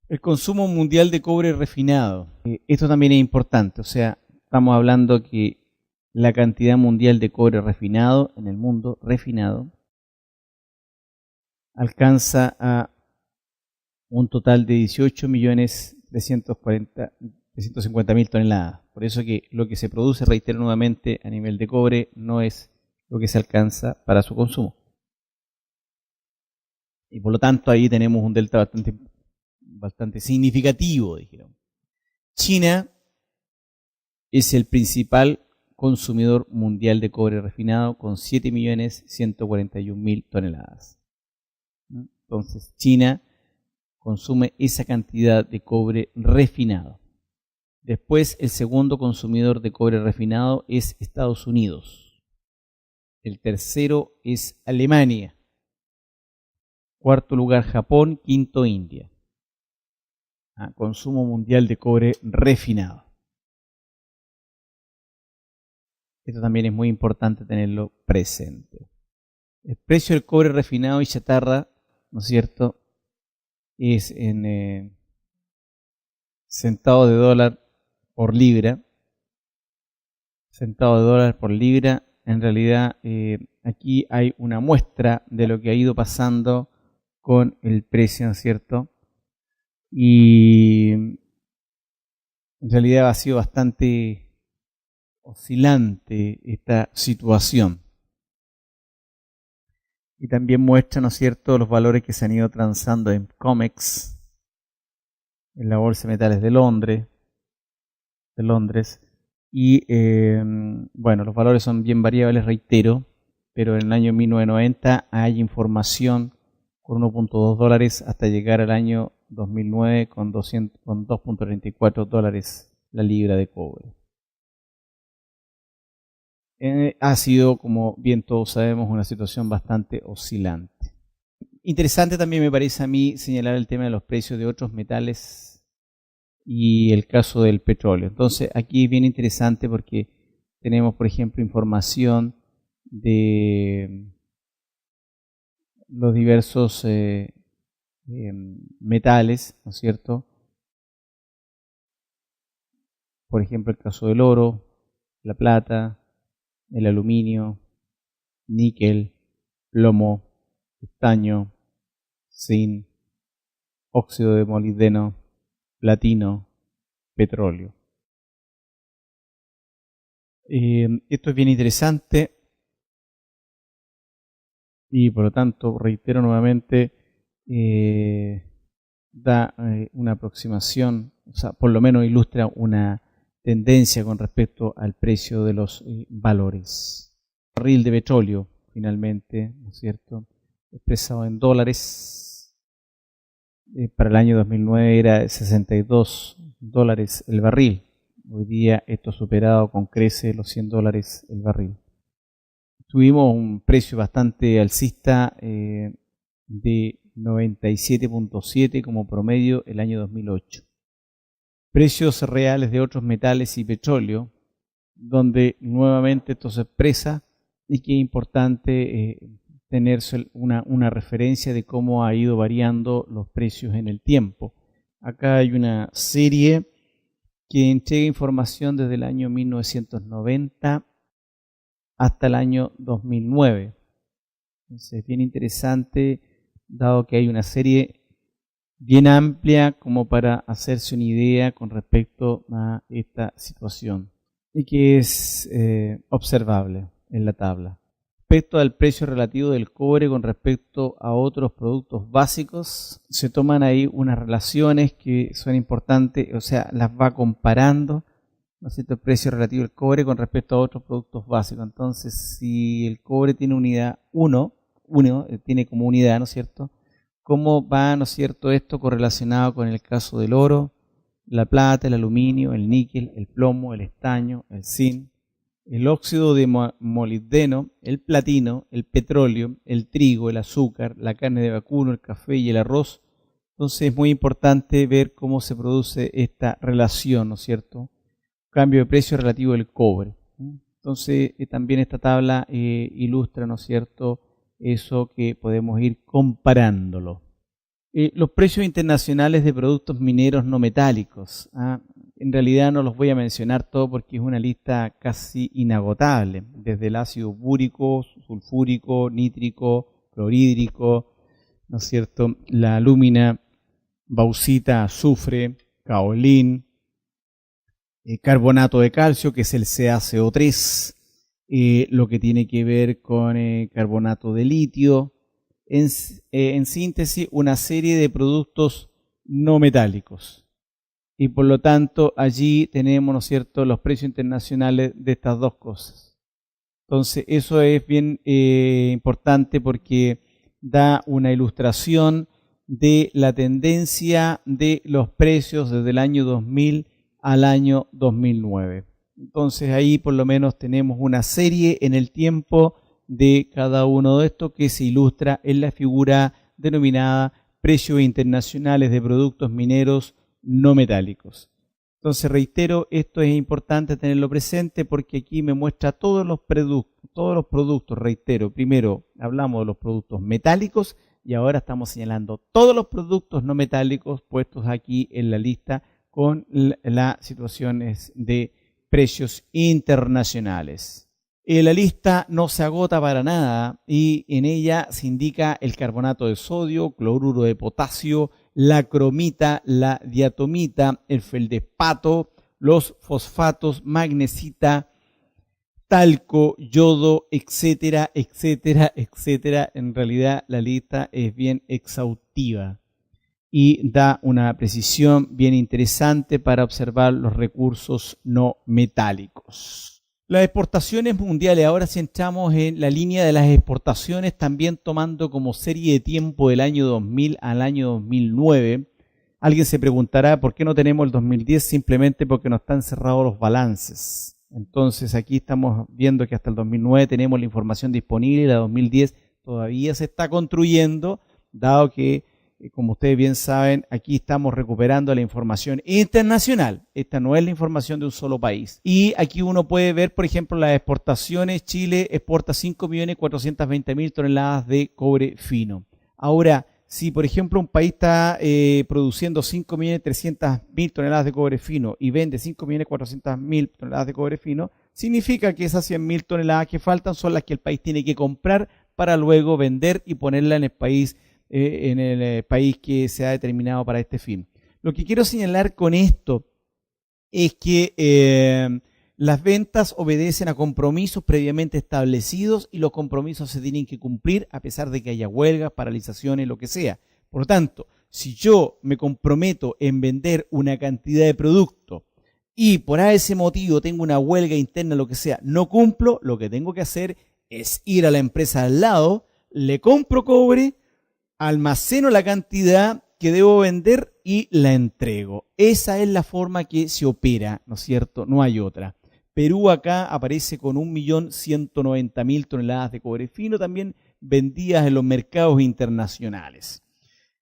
El consumo mundial de cobre refinado. Esto también es importante, o sea, estamos hablando que la cantidad mundial de cobre refinado en el mundo, refinado, alcanza a un total de 18.350.000 toneladas. Por eso que lo que se produce, reitero nuevamente, a nivel de cobre no es lo que se alcanza para su consumo. Y por lo tanto ahí tenemos un delta bastante significativo, dijeron. China es el principal consumidor mundial de cobre refinado con 7.141.000 toneladas. Entonces China consume esa cantidad de cobre refinado. Después, el segundo consumidor de cobre refinado es Estados Unidos. El tercero es Alemania. Cuarto lugar, Japón. Quinto, India. Consumo mundial de cobre refinado. Esto también es muy importante tenerlo presente. El precio del cobre refinado y chatarra, ¿no es cierto?, es en centavos de dólar por libra. Centavos de dólar por libra. En realidad, aquí hay una muestra de lo que ha ido pasando con el precio, ¿no es cierto? Y en realidad ha sido bastante oscilante esta situación. Y también muestra, ¿no es cierto?, los valores que se han ido transando en COMEX, en la Bolsa de Metales de Londres. Y bueno, los valores son bien variables, reitero, pero en el año 1990 hay información con 1.2 dólares hasta llegar al año 2009 con 2.34 dólares la libra de cobre. Ha sido, como bien todos sabemos, una situación bastante oscilante. Interesante también me parece a mí señalar el tema de los precios de otros metales y el caso del petróleo. Entonces aquí es bien interesante porque tenemos, por ejemplo, información de los diversos metales, ¿no es cierto? Por ejemplo, el caso del oro, la plata, el aluminio, níquel, plomo, estaño, zinc, óxido de molibdeno, platino, petróleo. Esto es bien interesante y por lo tanto, reitero nuevamente, da una aproximación, o sea, por lo menos ilustra una tendencia con respecto al precio de los valores. Barril de petróleo, finalmente, ¿no es cierto?, expresado en dólares, para el año 2009 era 62 dólares el barril. Hoy día esto ha superado con creces los 100 dólares el barril. Tuvimos un precio bastante alcista de 97.7 como promedio el año 2008. Precios reales de otros metales y petróleo, donde nuevamente esto se expresa y que es importante tener una referencia de cómo ha ido variando los precios en el tiempo. Acá hay una serie que entrega información desde el año 1990 hasta el año 2009. Entonces es bien interesante, dado que hay una serie bien amplia como para hacerse una idea con respecto a esta situación y que es observable en la tabla. Respecto al precio relativo del cobre con respecto a otros productos básicos, se toman ahí unas relaciones que son importantes, o sea, las va comparando, ¿no es cierto?, el precio relativo del cobre con respecto a otros productos básicos. Entonces, si el cobre tiene unidad 1, tiene como unidad, ¿no es cierto?, ¿cómo va, ¿no es cierto?, esto correlacionado con el caso del oro, la plata, el aluminio, el níquel, el plomo, el estaño, el zinc, el óxido de molibdeno, el platino, el petróleo, el trigo, el azúcar, la carne de vacuno, el café y el arroz? Entonces es muy importante ver cómo se produce esta relación, ¿no es cierto?, cambio de precio relativo del cobre. Entonces también esta tabla ilustra, ¿no es cierto?, eso que podemos ir comparándolo. Los precios internacionales de productos mineros no metálicos. En realidad no los voy a mencionar todos porque es una lista casi inagotable, desde el ácido búrico, sulfúrico, nítrico, clorhídrico, ¿no es cierto?, la alúmina, bauxita, azufre, caolín, carbonato de calcio, que es el CaCO3, lo que tiene que ver con carbonato de litio. En síntesis, una serie de productos no metálicos. Y por lo tanto, allí tenemos, ¿no es cierto?, los precios internacionales de estas dos cosas. Entonces, eso es bien importante porque da una ilustración de la tendencia de los precios desde el año 2000 al año 2009. Entonces, ahí por lo menos tenemos una serie en el tiempo de cada uno de estos que se ilustra en la figura denominada precios internacionales de productos mineros no metálicos. Entonces reitero, esto es importante tenerlo presente porque aquí me muestra todos los productos, reitero, primero hablamos de los productos metálicos y ahora estamos señalando todos los productos no metálicos puestos aquí en la lista con las situaciones de precios internacionales. La lista no se agota para nada y en ella se indica el carbonato de sodio, cloruro de potasio, la cromita, la diatomita, el feldespato, los fosfatos, magnesita, talco, yodo, etcétera, etcétera, etcétera. En realidad la lista es bien exhaustiva y da una precisión bien interesante para observar los recursos no metálicos. Las exportaciones mundiales, ahora centramos en la línea de las exportaciones, también tomando como serie de tiempo del año 2000 al año 2009. Alguien se preguntará por qué no tenemos el 2010, simplemente porque no están cerrados los balances. Entonces aquí estamos viendo que hasta el 2009 tenemos la información disponible y la 2010 todavía se está construyendo, dado que como ustedes bien saben, aquí estamos recuperando la información internacional. Esta no es la información de un solo país. Y aquí uno puede ver, por ejemplo, las exportaciones. Chile exporta 5.420.000 toneladas de cobre fino. Ahora, si por ejemplo un país está produciendo 5.300.000 toneladas de cobre fino y vende 5.400.000 toneladas de cobre fino, significa que esas 100.000 toneladas que faltan son las que el país tiene que comprar para luego vender y ponerla en el país que se ha determinado para este fin. Lo que quiero señalar con esto es que las ventas obedecen a compromisos previamente establecidos y los compromisos se tienen que cumplir a pesar de que haya huelgas, paralizaciones, lo que sea. Por lo tanto, si yo me comprometo en vender una cantidad de producto y por ese motivo tengo una huelga interna, lo que sea, no cumplo, lo que tengo que hacer es ir a la empresa al lado, le compro cobre, almaceno la cantidad que debo vender y la entrego. Esa es la forma que se opera, ¿no es cierto? No hay otra. Perú acá aparece con 1.190.000 toneladas de cobre fino, también vendidas en los mercados internacionales.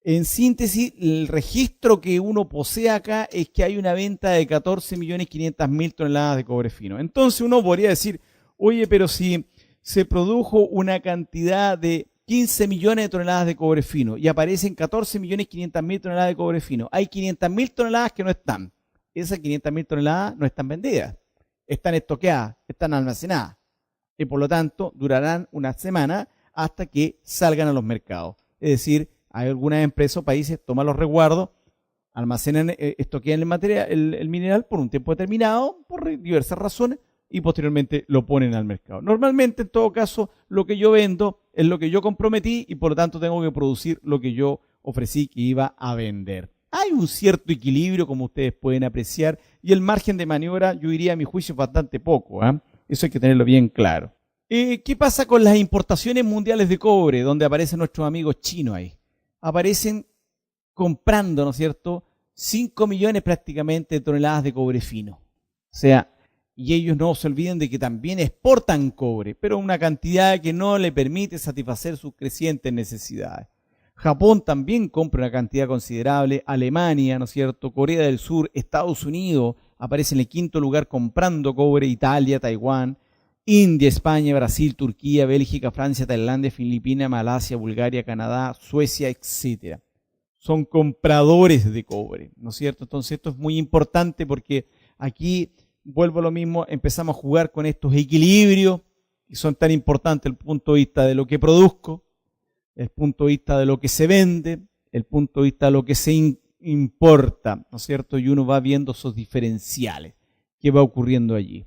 En síntesis, el registro que uno posee acá es que hay una venta de 14.500.000 toneladas de cobre fino. Entonces uno podría decir, oye, pero si se produjo una cantidad de 15 millones de toneladas de cobre fino y aparecen 14.500.000 toneladas de cobre fino. Hay 500.000 toneladas que no están. Esas 500.000 toneladas no están vendidas, están estoqueadas, están almacenadas y por lo tanto durarán una semana hasta que salgan a los mercados. Es decir, hay algunas empresas o países toman los resguardos, almacenan, estoquean el mineral por un tiempo determinado, por diversas razones, y posteriormente lo ponen al mercado. Normalmente, en todo caso, lo que yo vendo es lo que yo comprometí y por lo tanto tengo que producir lo que yo ofrecí que iba a vender. Hay un cierto equilibrio, como ustedes pueden apreciar, y el margen de maniobra, yo diría a mi juicio, es bastante poco. Eso hay que tenerlo bien claro. ¿Qué pasa con las importaciones mundiales de cobre, donde aparecen nuestros amigos chinos ahí? Aparecen comprando, ¿no es cierto?, 5 millones prácticamente de toneladas de cobre fino. O sea, y ellos no se olviden de que también exportan cobre, pero una cantidad que no le permite satisfacer sus crecientes necesidades. Japón también compra una cantidad considerable, Alemania, ¿no es cierto?, Corea del Sur, Estados Unidos aparece en el quinto lugar comprando cobre, Italia, Taiwán, India, España, Brasil, Turquía, Bélgica, Francia, Tailandia, Filipinas, Malasia, Bulgaria, Canadá, Suecia, etc. son compradores de cobre, ¿no es cierto? Entonces esto es muy importante porque aquí, vuelvo a lo mismo, empezamos a jugar con estos equilibrios que son tan importantes desde el punto de vista de lo que produzco, el punto de vista de lo que se vende, el punto de vista de lo que se importa, ¿no es cierto? Y uno va viendo esos diferenciales, qué va ocurriendo allí.